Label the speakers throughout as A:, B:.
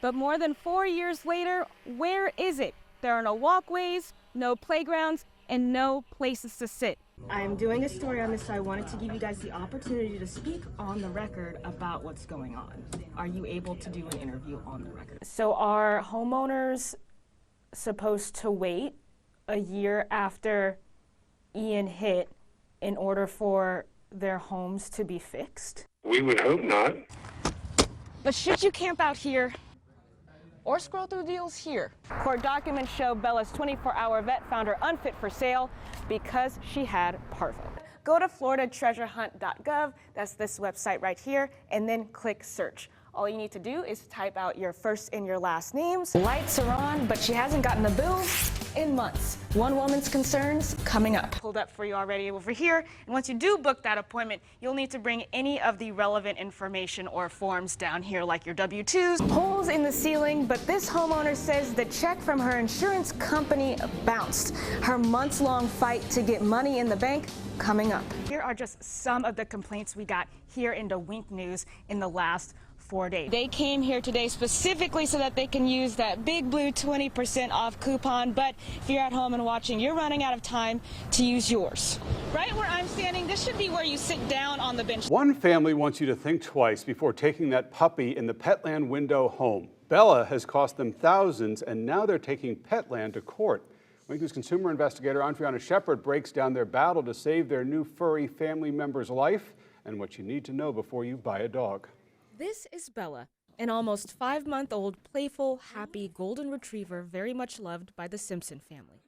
A: But more than 4 years later, where is it? There are no walkways, no playgrounds, and no places to sit. I'm doing a story on this, so I wanted to give you guys the opportunity to speak on the record about what's going on. Are you able to do an interview on the record? So are homeowners supposed to wait a year after Ian hit in order for their homes to be fixed?
B: We would hope not.
A: But should you camp out here or scroll through deals here? Court documents show Bella's 24-hour vet found her unfit for sale because she had parvo. Go to FloridaTreasureHunt.gov, that's this website right here, and then click search. All you need to do is type out your first and your last names. Lights are on, but she hasn't gotten a bill in months. One woman's concerns coming up. Pulled up for you already over here. And once you do book that appointment, you'll need to bring any of the relevant information or forms down here, like your W-2s. Holes in the ceiling, but this homeowner says the check from her insurance company bounced. Her months-long fight to get money in the bank coming up. Here are just some of the complaints we got here in the Wink News in the last 4 days. They came here today specifically so that they can use that big blue 20% off coupon, but if you're at home and watching, you're running out of time to use yours. Right where I'm standing, this should be where you sit down on the bench.
C: One family wants you to think twice before taking that puppy in the Petland window home. Bella has cost them thousands, and now they're taking Petland to court. Wink News consumer investigator Andryanna Sheppard breaks down their battle to save their new furry family member's life and what you need to know before you buy a dog.
A: This is Bella, an almost 5-month-old, playful, happy golden retriever very much loved by the Simpson family.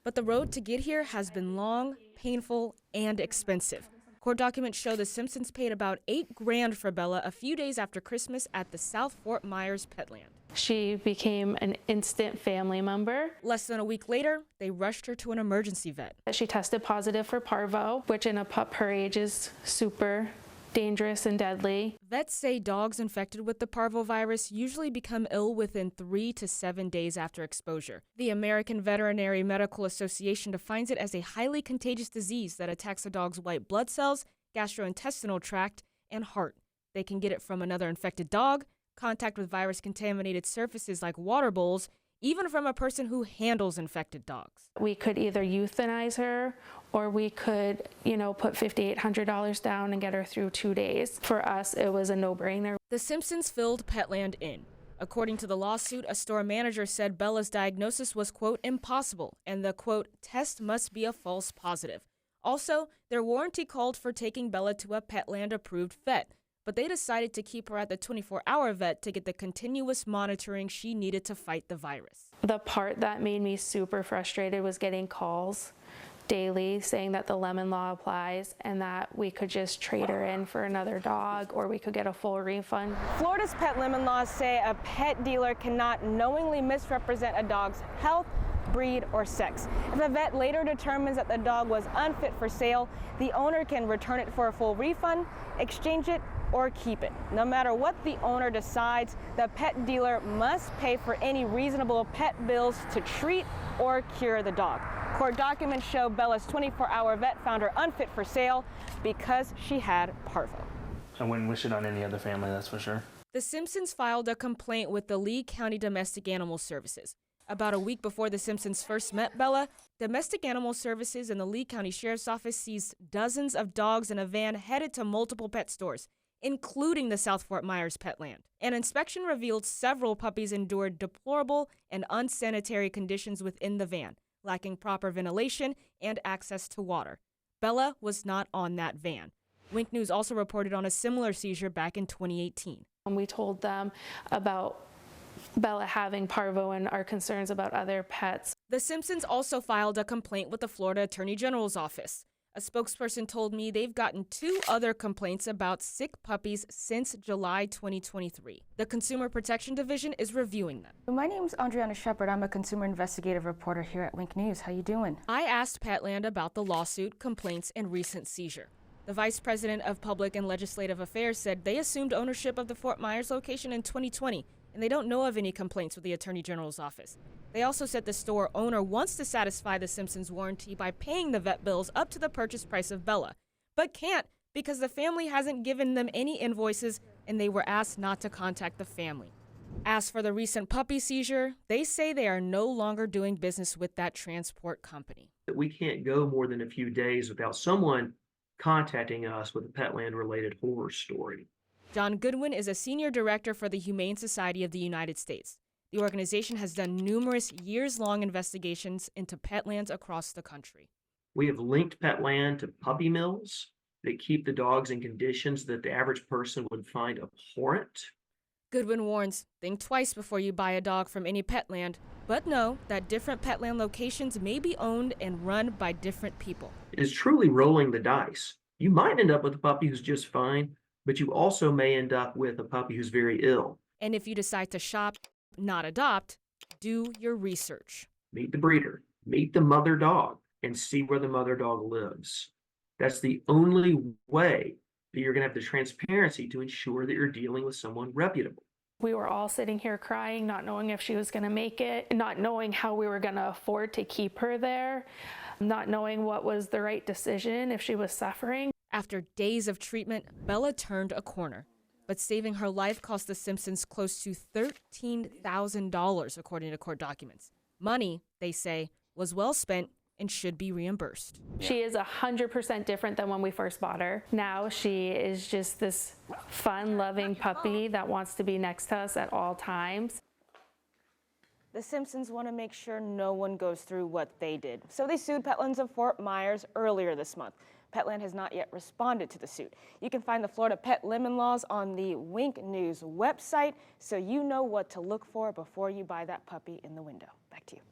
A: But the road to get here has been long, painful, and expensive. Court documents show the Simpsons paid about $8 grand for Bella a few days after Christmas at the South Fort Myers Petland.
D: She became an instant family member.
A: Less than a week later, they rushed her to an emergency vet.
D: She tested positive for parvo, which in a pup her age is super dangerous and deadly.
A: Vets say dogs infected with the parvovirus usually become ill within 3 to 7 days after exposure. The American Veterinary Medical Association defines it as a highly contagious disease that attacks a dog's white blood cells, gastrointestinal tract, and heart. They can get it from another infected dog, contact with virus-contaminated surfaces like water bowls, even from a person who handles infected dogs.
D: We could either euthanize her or we could, put $5,800 down and get her through 2 days. For us, it was a no-brainer.
A: The Simpsons filled Petland in. According to the lawsuit, a store manager said Bella's diagnosis was, quote, impossible, and the, quote, test must be a false positive. Also, their warranty called for taking Bella to a Petland-approved vet, but they decided to keep her at the 24-hour vet to get the continuous monitoring she needed to fight the virus.
D: The part that made me super frustrated was getting calls daily saying that the lemon law applies and that we could just trade her in for another dog or we could get a full refund.
A: Florida's pet lemon laws say a pet dealer cannot knowingly misrepresent a dog's health, breed, or sex. If a vet later determines that the dog was unfit for sale, the owner can return it for a full refund, exchange it, or keep it. No matter what the owner decides, the pet dealer must pay for any reasonable pet bills to treat or cure the dog. Court documents show Bella's 24-hour vet found her unfit for sale because she had parvo.
E: I wouldn't wish it on any other family, that's for sure.
A: The Simpsons filed a complaint with the Lee County Domestic Animal Services. About a week before the Simpsons first met Bella, Domestic Animal Services and the Lee County Sheriff's Office seized dozens of dogs in a van headed to multiple pet stores, including the South Fort Myers Petland. An inspection revealed several puppies endured deplorable and unsanitary conditions within the van, lacking proper ventilation and access to water. Bella was not on that van. Wink News also reported on a similar seizure back in 2018.
D: We told them about Bella having parvo and our concerns about other pets.
A: The Simpsons also filed a complaint with the Florida Attorney General's office. A spokesperson told me they've gotten 2 other complaints about sick puppies since July 2023. The Consumer Protection Division is reviewing them. My name's Andryanna Sheppard. I'm a consumer investigative reporter here at Wink News. How you doing? I asked Petland about the lawsuit, complaints, and recent seizure. The Vice President of Public and Legislative Affairs said they assumed ownership of the Fort Myers location in 2020, and they don't know of any complaints with the Attorney General's office. They also said the store owner wants to satisfy the Simpsons warranty by paying the vet bills up to the purchase price of Bella, but can't because the family hasn't given them any invoices and they were asked not to contact the family. As for the recent puppy seizure, they say they are no longer doing business with that transport company.
B: We can't go more than a few days without someone contacting us with a Petland-related horror story.
A: John Goodwin is a senior director for the Humane Society of the United States. The organization has done numerous years-long investigations into petlands across the country.
B: We have linked Petland to puppy mills that keep the dogs in conditions that the average person would find abhorrent.
A: Goodwin warns, think twice before you buy a dog from any Petland, but know that different Petland locations may be owned and run by different people.
B: It is truly rolling the dice. You might end up with a puppy who's just fine, but you also may end up with a puppy who's very ill.
A: And if you decide to shop, not adopt, do your research.
B: Meet the breeder, meet the mother dog, and see where the mother dog lives. That's the only way that you're going to have the transparency to ensure that you're dealing with someone reputable.
D: We were all sitting here crying, not knowing if she was going to make it, not knowing how we were going to afford to keep her there, not knowing what was the right decision if she was suffering.
A: After days of treatment, Bella turned a corner. But saving her life cost the Simpsons close to $13,000, according to court documents. Money, they say, was well spent and should be reimbursed.
D: She is 100% different than when we first bought her. Now she is just this fun, loving puppy that wants to be next to us at all times.
A: The Simpsons want to make sure no one goes through what they did. So they sued Petlands of Fort Myers earlier this month. Petland has not yet responded to the suit. You can find the Florida pet lemon laws on the Wink News website, so you know what to look for before you buy that puppy in the window. Back to you.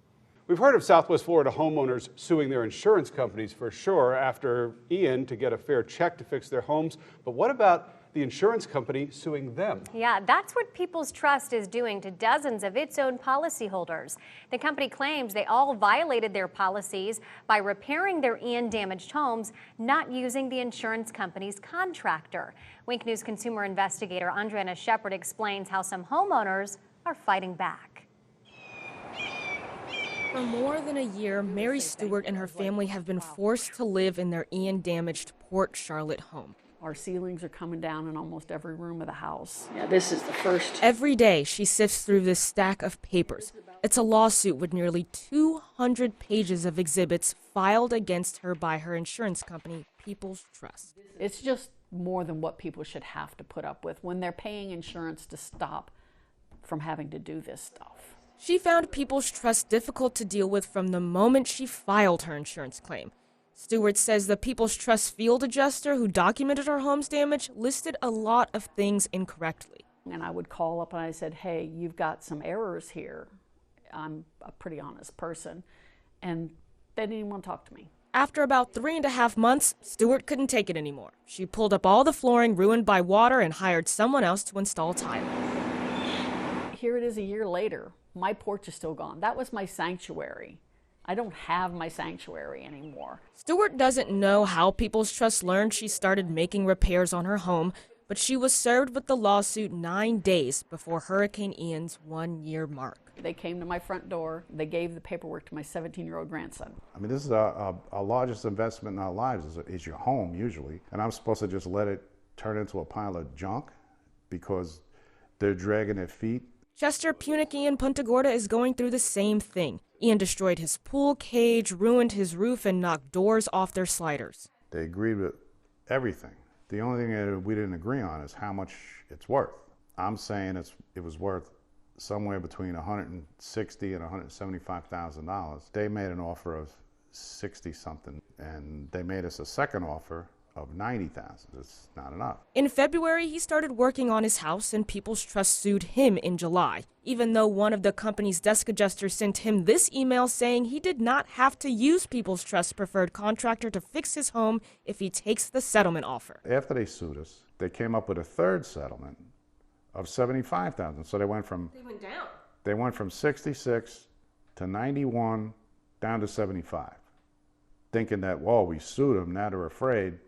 C: We've heard of Southwest Florida homeowners suing their insurance companies for sure after Ian to get a fair check to fix their homes. But what about the insurance company suing them?
F: Yeah, that's what People's Trust is doing to dozens of its own policyholders. The company claims they all violated their policies by repairing their Ian-damaged homes, not using the insurance company's contractor. Wink News consumer investigator Andryanna Sheppard explains how some homeowners are fighting back.
A: For more than a year, Mary Stewart and her family have been forced to live in their Ian-damaged Port Charlotte home.
G: Our ceilings are coming down in almost every room of the house.
H: Yeah, this is the first.
A: Every day, she sifts through this stack of papers. It's a lawsuit with nearly 200 pages of exhibits filed against her by her insurance company, People's Trust.
G: It's just more than what people should have to put up with when they're paying insurance to stop from having to do this stuff.
A: She found People's Trust difficult to deal with from the moment she filed her insurance claim. Stewart says the People's Trust field adjuster who documented her home's damage listed a lot of things incorrectly.
G: And I would call up and I said, hey, you've got some errors here. I'm a pretty honest person. And they didn't even want to talk to me.
A: After about 3.5 months, Stewart couldn't take it anymore. She pulled up all the flooring ruined by water and hired someone else to install tile.
G: Here it is a year later. My porch is still gone. That was my sanctuary. I don't have my sanctuary anymore.
A: Stewart doesn't know how People's Trust learned she started making repairs on her home, but she was served with the lawsuit 9 days before Hurricane Ian's 1-year mark.
G: They came to my front door. They gave the paperwork to my 17-year-old grandson.
I: I mean, this is our largest investment in our lives is your home, usually. And I'm supposed to just let it turn into a pile of junk because they're dragging their feet.
A: Chester Punicky in Punta Gorda is going through the same thing. Ian destroyed his pool cage, ruined his roof, and knocked doors off their sliders.
I: They agreed with everything. The only thing that we didn't agree on is how much it's worth. I'm saying it was worth somewhere between $160,000 and $175,000. They made an offer of 60-something, and they made us a second offer of $90,000. It's not enough.
A: In February, he started working on his house, and People's Trust sued him in July, even though one of the company's desk adjusters sent him this email saying he did not have to use People's Trust's preferred contractor to fix his home if he takes the settlement offer.
I: After they sued us, they came up with a third settlement of $75,000. So they went down. They went from 66 to 91 down to 75, thinking that, well, we sued them, now they're afraid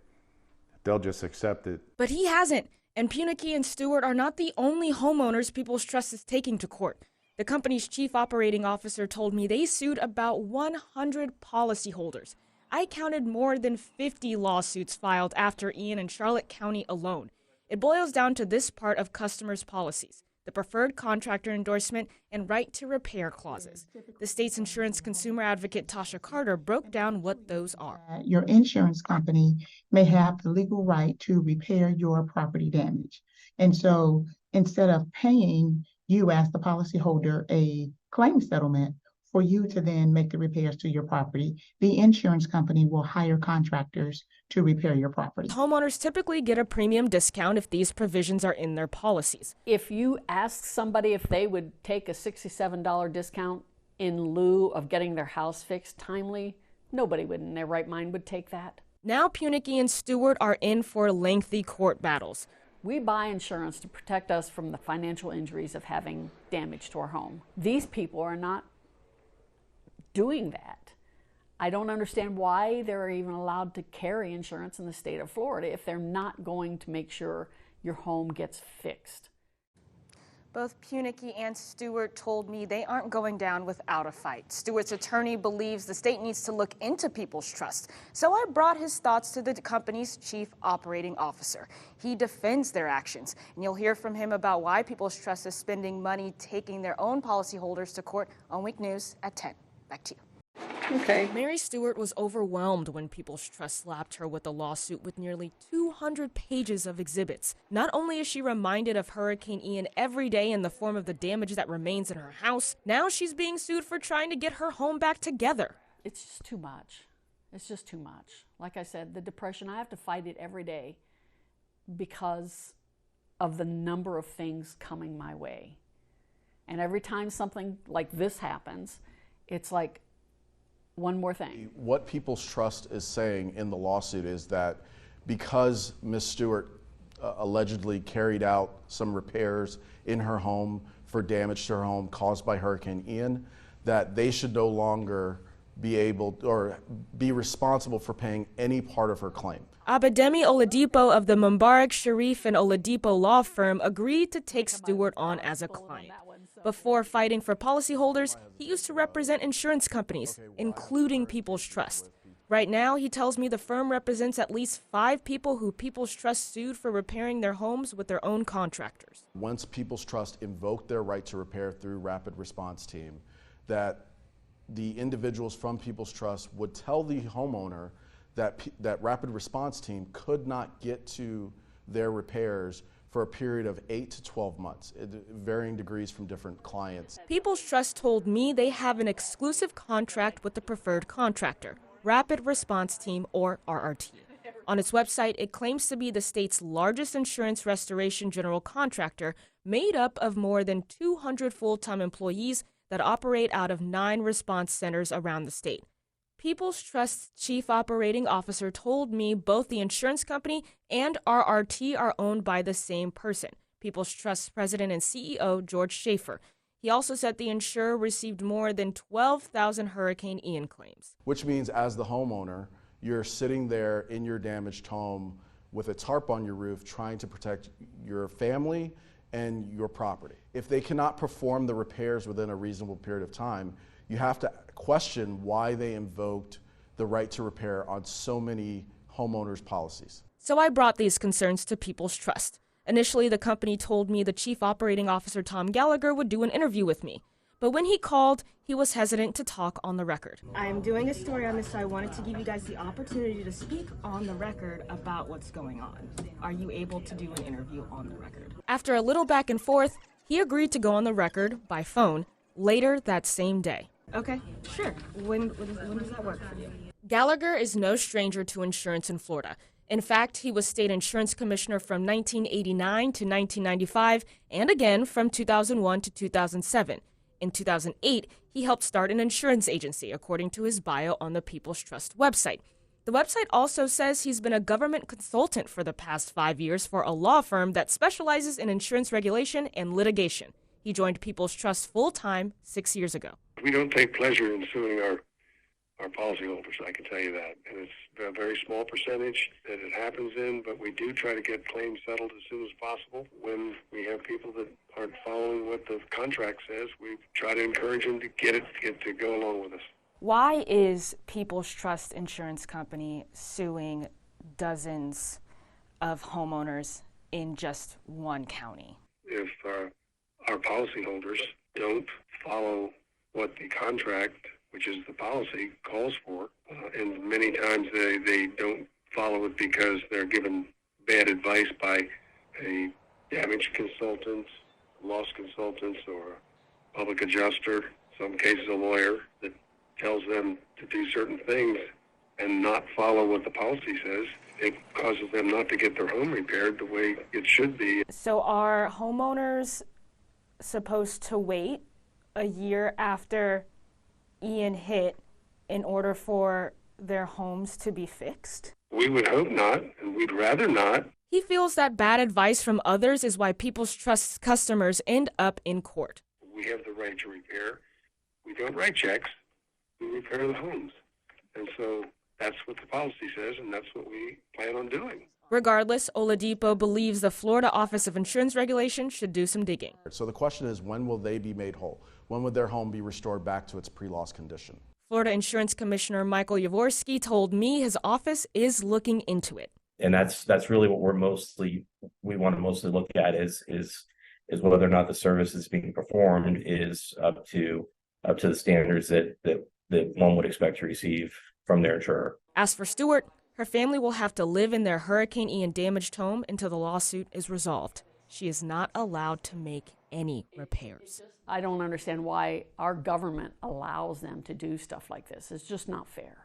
I: they'll just accept it.
A: But he hasn't, and Punicky and Stewart are not the only homeowners People's Trust is taking to court. The company's chief operating officer told me they sued about 100 policyholders. I counted more than 50 lawsuits filed after Ian in Charlotte County alone. It boils down to this part of customers' policies. the preferred contractor endorsement, and right to repair clauses. The state's insurance consumer advocate Tasha Carter broke down what those are.
H: Your insurance company may have the legal right to repair your property damage. And so instead of paying you as the policyholder a claim settlement for you to then make the repairs to your property, the insurance company will hire contractors to repair your property.
A: Homeowners typically get a premium discount if these provisions are in their policies.
G: If you ask somebody if they would take a $67 discount in lieu of getting their house fixed timely, nobody would in their right mind would take that.
A: Now Punicky and Stewart are in for lengthy court battles.
G: We buy insurance to protect us from the financial injuries of having damage to our home. These people are not doing that. I don't understand why they're even allowed to carry insurance in the state of Florida if they're not going to make sure your home gets fixed.
A: Both Punicky and Stewart told me they aren't going down without a fight. Stewart's attorney believes the state needs to look into People's Trust, so I brought his thoughts to the company's chief operating officer. He defends their actions, and you'll hear from him about why People's Trust is spending money taking their own policyholders to court on Week News at 10. Back to you.
G: Okay.
A: Mary Stewart was overwhelmed when People's Trust slapped her with a lawsuit with nearly 200 pages of exhibits. Not only is she reminded of Hurricane Ian every day in the form of the damage that remains in her house, now she's being sued for trying to get her home back together.
G: It's just too much. It's just too much. Like I said, the depression, I have to fight it every day because of the number of things coming my way. And every time something like this happens, it's like one more thing.
J: What People's Trust is saying in the lawsuit is that because Ms. Stewart allegedly carried out some repairs in her home for damage to her home caused by Hurricane Ian, that they should no longer be able or be responsible for paying any part of her claim.
A: Abidemi Oladipo of the Mubarak, Sharif, and Oladipo law firm agreed to take Stewart on as a client. Before fighting for policyholders, he used to represent insurance companies, including People's Trust. Right now, he tells me the firm represents at least 5 people who People's Trust sued for repairing their homes with their own contractors.
J: Once People's Trust invoked their right to repair through Rapid Response Team, that the individuals from People's Trust would tell the homeowner that Rapid Response Team could not get to their repairs for a period of 8 to 12 months, varying degrees from different clients.
A: People's Trust told me they have an exclusive contract with the preferred contractor, Rapid Response Team, or RRT. On its website, it claims to be the state's largest insurance restoration general contractor, made up of more than 200 full-time employees that operate out of 9 response centers around the state. People's Trust's chief operating officer told me both the insurance company and RRT are owned by the same person, People's Trust's president and CEO, George Schaefer. He also said the insurer received more than 12,000 Hurricane Ian claims.
J: Which means as the homeowner, you're sitting there in your damaged home with a tarp on your roof trying to protect your family and your property. If they cannot perform the repairs within a reasonable period of time, you have to question why they invoked the right to repair on so many homeowners' policies.
A: So I brought these concerns to People's Trust. Initially, the company told me the chief operating officer, Tom Gallagher, would do an interview with me. But when he called, he was hesitant to talk on the record.
K: I'm doing a story on this, so I wanted to give you guys the opportunity to speak on the record about what's going on. Are you able to do an interview on the record?
A: After a little back and forth, he agreed to go on the record by phone later that same day.
K: Okay, sure. When does that work for you?
A: Gallagher is no stranger to insurance in Florida. In fact, he was state insurance commissioner from 1989 to 1995 and again from 2001 to 2007. In 2008, he helped start an insurance agency, according to his bio on the People's Trust website. The website also says he's been a government consultant for the past 5 years for a law firm that specializes in insurance regulation and litigation. He joined People's Trust full-time 6 years ago.
L: We don't take pleasure in suing our policyholders, I can tell you that. And it's a very small percentage that it happens in, but we do try to get claims settled as soon as possible. When we have people that aren't following what the contract says, we try to encourage them to get to go along with us.
A: Why is People's Trust Insurance Company suing dozens of homeowners in just one county?
L: If our policyholders don't follow what the contract, which is the policy, calls for. And many times they don't follow it because they're given bad advice by a damage consultant, loss consultant, or a public adjuster, some cases a lawyer, that tells them to do certain things and not follow what the policy says. It causes them not to get their home repaired the way it should be.
A: So are homeowners supposed to wait a year after Ian hit in order for their homes to be fixed?
L: We would hope not, and we'd rather not.
A: He feels that bad advice from others is why People's Trust customers end up in court.
L: We have the right to repair. We don't write checks. We repair the homes. And so that's what the policy says, and that's what we plan on doing.
A: Regardless, Oladipo believes the Florida Office of Insurance Regulation should do some digging.
J: So the question is, when will they be made whole? When would their home be restored back to its pre-loss condition?
A: Florida Insurance Commissioner Michael Yavorski told me his office is looking into it.
M: And that's really what we want to mostly look at is whether or not the service is being performed is up to the standards that one would expect to receive from their insurer.
A: As for Stewart, her family will have to live in their Hurricane Ian damaged home until the lawsuit is resolved. She is not allowed to make any repairs.
G: I don't understand why our government allows them to do stuff like this. It's just not fair.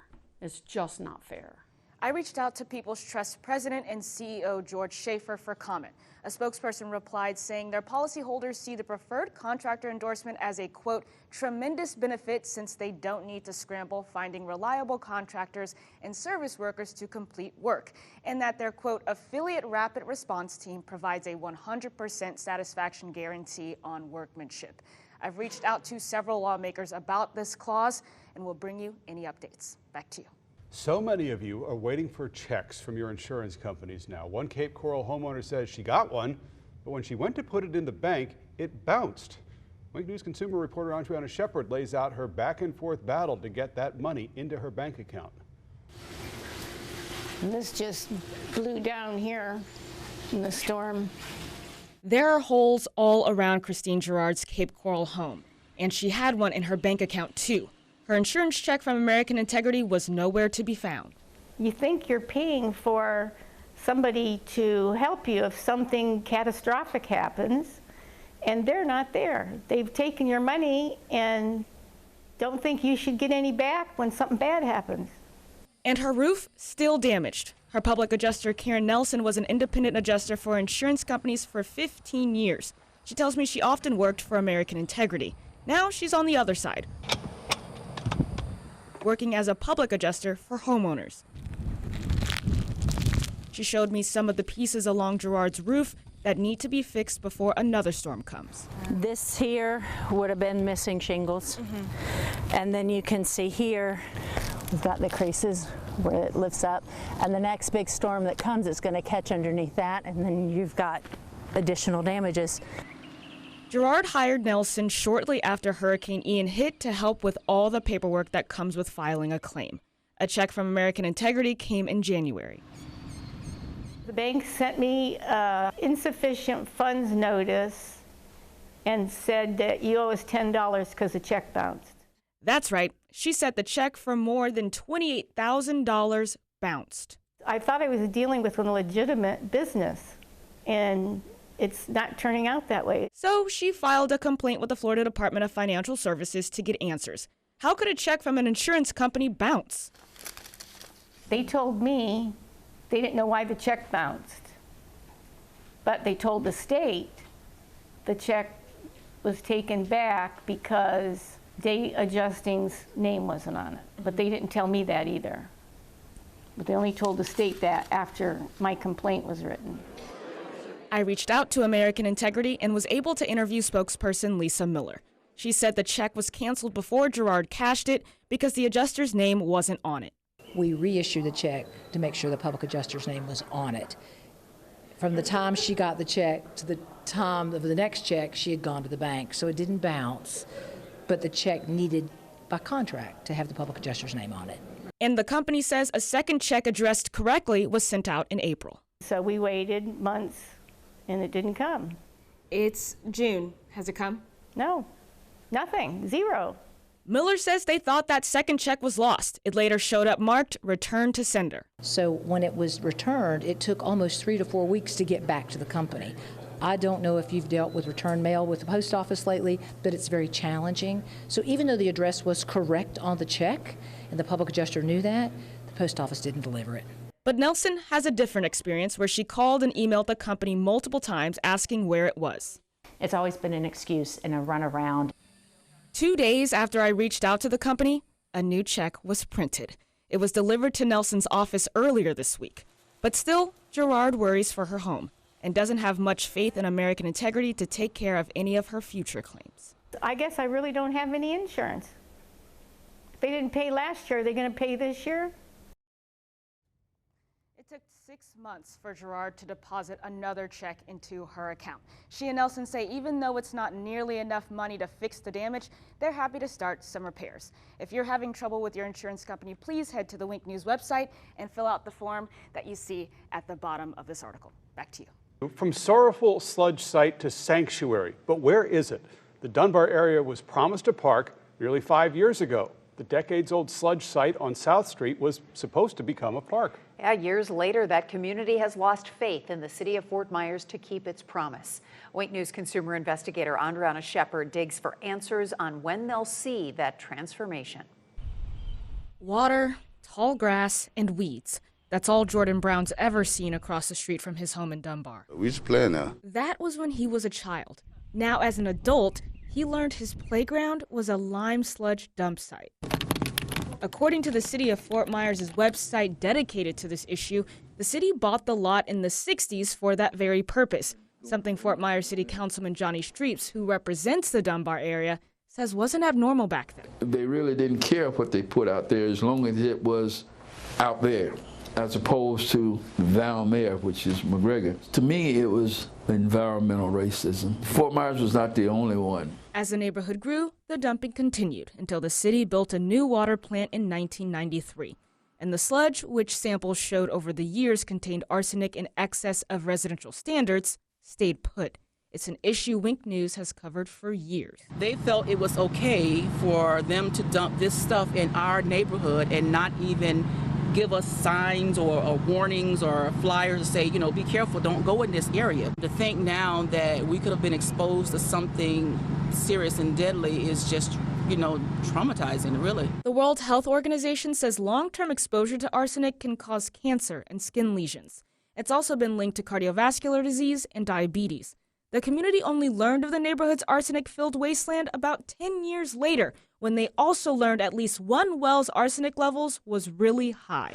G: It's just not fair.
A: I reached out to People's Trust President and CEO George Schaefer for comment. A spokesperson replied saying their policyholders see the preferred contractor endorsement as a, quote, tremendous benefit since they don't need to scramble finding reliable contractors and service workers to complete work, and that their, quote, affiliate rapid response team provides a 100% satisfaction guarantee on workmanship. I've reached out to several lawmakers about this clause and will bring you any updates. Back to you.
C: So many of you are waiting for checks from your insurance companies now. One Cape Coral homeowner says she got one, but when she went to put it in the bank, it bounced. Wink News consumer reporter Andryanna Sheppard lays out her back and forth battle to get that money into her bank account.
N: And this just blew down here in the storm.
A: There are holes all around Christine Gerard's Cape Coral home, and she had one in her bank account too. Her insurance check from American Integrity was nowhere to be found.
N: You think you're paying for somebody to help you if something catastrophic happens, and they're not there. They've taken your money and don't think you should get any back when something bad happens.
A: And her roof still damaged. Her public adjuster, Karen Nelson, was an independent adjuster for insurance companies for 15 years. She tells me she often worked for American Integrity. Now she's on the other side, working as a public adjuster for homeowners. She showed me some of the pieces along Gerard's roof that need to be fixed before another storm comes.
O: This here would have been missing shingles. And then you can see here, we've got the creases where it lifts up. And the next big storm that comes is going to catch underneath that, and then you've got additional damages.
A: Gerard hired Nelson shortly after Hurricane Ian hit to help with all the paperwork that comes with filing a claim. A check from American Integrity came in January.
N: The bank sent me insufficient funds notice and said that you owe us $10 because the check bounced.
A: That's right. She said the check for more than $28,000 bounced.
N: I thought I was dealing with a legitimate business, and it's not turning out that way.
A: So she filed a complaint with the Florida Department of Financial Services to get answers. How could a check from an insurance company bounce?
N: They told me they didn't know why the check bounced, but they told the state the check was taken back because Day Adjusting's name wasn't on it. But they didn't tell me that either. But they only told the state that after my complaint was written.
A: I reached out to American Integrity and was able to interview spokesperson Lisa Miller. She said the check was canceled before Gerard cashed it because the adjuster's name wasn't on it.
P: We reissued the check to make sure the public adjuster's name was on it. From the time she got the check to the time of the next check, she had gone to the bank, so it didn't bounce, but the check needed, by contract, to have the public adjuster's name on it.
A: And the company says a second check addressed correctly was sent out in April.
N: So we waited months, and it didn't come.
A: It's June. Has it come?
N: No, nothing, zero.
A: Miller says they thought that second check was lost. It later showed up marked return to sender.
P: So when it was returned, it took almost 3 to 4 weeks to get back to the company. I don't know if you've dealt with return mail with the post office lately, but it's very challenging. So even though the address was correct on the check, and the public adjuster knew that, the post office didn't deliver it.
A: But Nelson has a different experience where she called and emailed the company multiple times asking where it was.
Q: It's always been an excuse and a runaround.
A: 2 days after I reached out to the company, a new check was printed. It was delivered to Nelson's office earlier this week. But still, Gerard worries for her home and doesn't have much faith in American integrity to take care of any of her future claims.
N: I guess I really don't have any insurance. If they didn't pay last year, are they going to pay this year?
A: It took 6 months for Gerard to deposit another check into her account. She and Nelson say even though it's not nearly enough money to fix the damage, they're happy to start some repairs. If you're having trouble with your insurance company, please head to the Wink News website and fill out the form that you see at the bottom of this article. Back to you.
C: From sorrowful sludge site to sanctuary, but where is it? The Dunbar area was promised a park nearly 5 years ago. The decades-old sludge site on South Street was supposed to become a park.
R: Yeah, years later, that community has lost faith in the city of Fort Myers to keep its promise. Wink News consumer investigator Andryanna Sheppard digs for answers on when they'll see that transformation.
A: Water, tall grass, and weeds. That's all Jordan Brown's ever seen across the street from his home in Dunbar.
S: We just playing now.
A: That was when he was a child. Now, as an adult, he learned his playground was a lime sludge dump site. According to the city of Fort Myers' website dedicated to this issue, the city bought the lot in the 60s for that very purpose, something Fort Myers City Councilman Johnny Streeps, who represents the Dunbar area, says wasn't abnormal back then.
T: They really didn't care what they put out there as long as it was out there, as opposed to Valmere, which is McGregor. To me, it was environmental racism. Fort Myers was not the only one.
A: As the neighborhood grew, the dumping continued until the city built a new water plant in 1993. And the sludge, which samples showed over the years contained arsenic in excess of residential standards, stayed put. It's an issue Wink News has covered for years.
U: They felt it was okay for them to dump this stuff in our neighborhood and not even give us signs or warnings or flyers to say, be careful, don't go in this area. To think now that we could have been exposed to something serious and deadly is just, traumatizing, really.
A: The World Health Organization says long-term exposure to arsenic can cause cancer and skin lesions. It's also been linked to cardiovascular disease and diabetes. The community only learned of the neighborhood's arsenic-filled wasteland about 10 years later, when they also learned at least one well's arsenic levels was really high.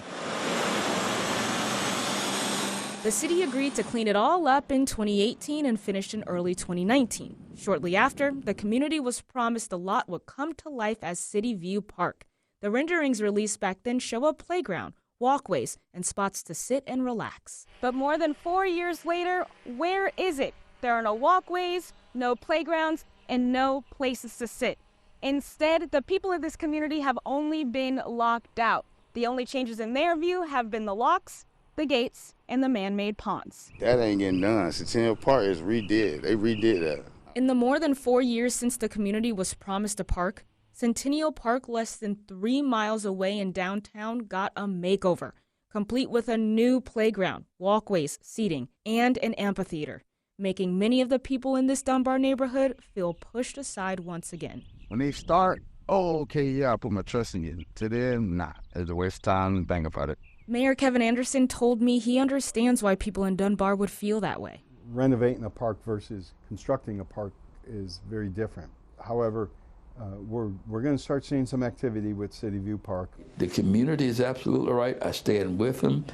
A: The city agreed to clean it all up in 2018 and finished in early 2019. Shortly after, the community was promised the lot would come to life as City View Park. The renderings released back then show a playground, walkways, and spots to sit and relax. But more than 4 years later, where is it? There are no walkways, no playgrounds, and no places to sit. Instead, the people of this community have only been locked out. The only changes in their view have been the locks, the gates, and the man-made ponds.
S: That ain't getting done. Centennial Park is redid. They redid that.
A: In the more than 4 years since the community was promised a park, Centennial Park, less than 3 miles away in downtown, got a makeover, complete with a new playground, walkways, seating, and an amphitheater, making many of the people in this Dunbar neighborhood feel pushed aside once again.
V: When they start, I put my trust in you. To them, nah, it's a waste of time and think about it.
A: Mayor Kevin Anderson told me he understands why people in Dunbar would feel that way.
W: Renovating a park versus constructing a park is very different. However, we're going to start seeing some activity with City View Park.
T: The community is absolutely right. I stand with them.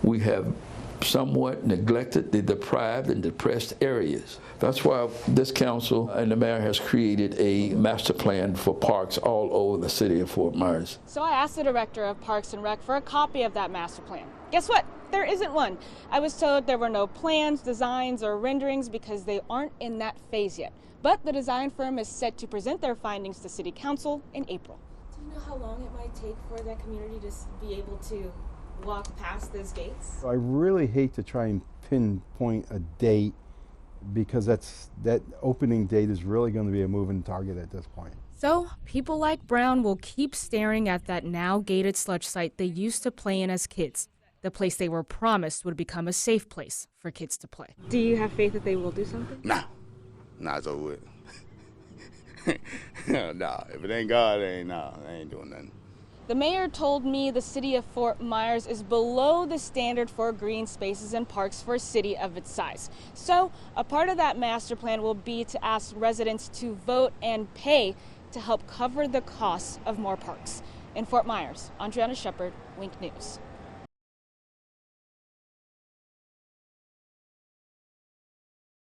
T: We have somewhat neglected the deprived and depressed areas. That's why this council and the mayor has created a master plan for parks all over the city of Fort Myers.
A: So I asked the director of Parks and Rec for a copy of that master plan. Guess what? There isn't one. I was told there were no plans, designs, or renderings because they aren't in that phase yet. But the design firm is set to present their findings to City Council in April.
K: Do you know how long it might take for that community to be able to walk past those gates?
J: I really hate to try and pinpoint a date
W: because that opening date is really going to be a moving target at this point.
A: So people like Brown will keep staring at that now gated sludge site they used to play in as kids, the place they were promised would become a safe place for kids to play. Do you have faith that they will do something?
S: Nah, it's over with. Nah, if it ain't God, I ain't doing nothing.
A: The mayor told me the city of Fort Myers is below the standard for green spaces and parks for a city of its size. So a part of that master plan will be to ask residents to vote and pay to help cover the costs of more parks. In Fort Myers, Andryanna Sheppard, Wink News.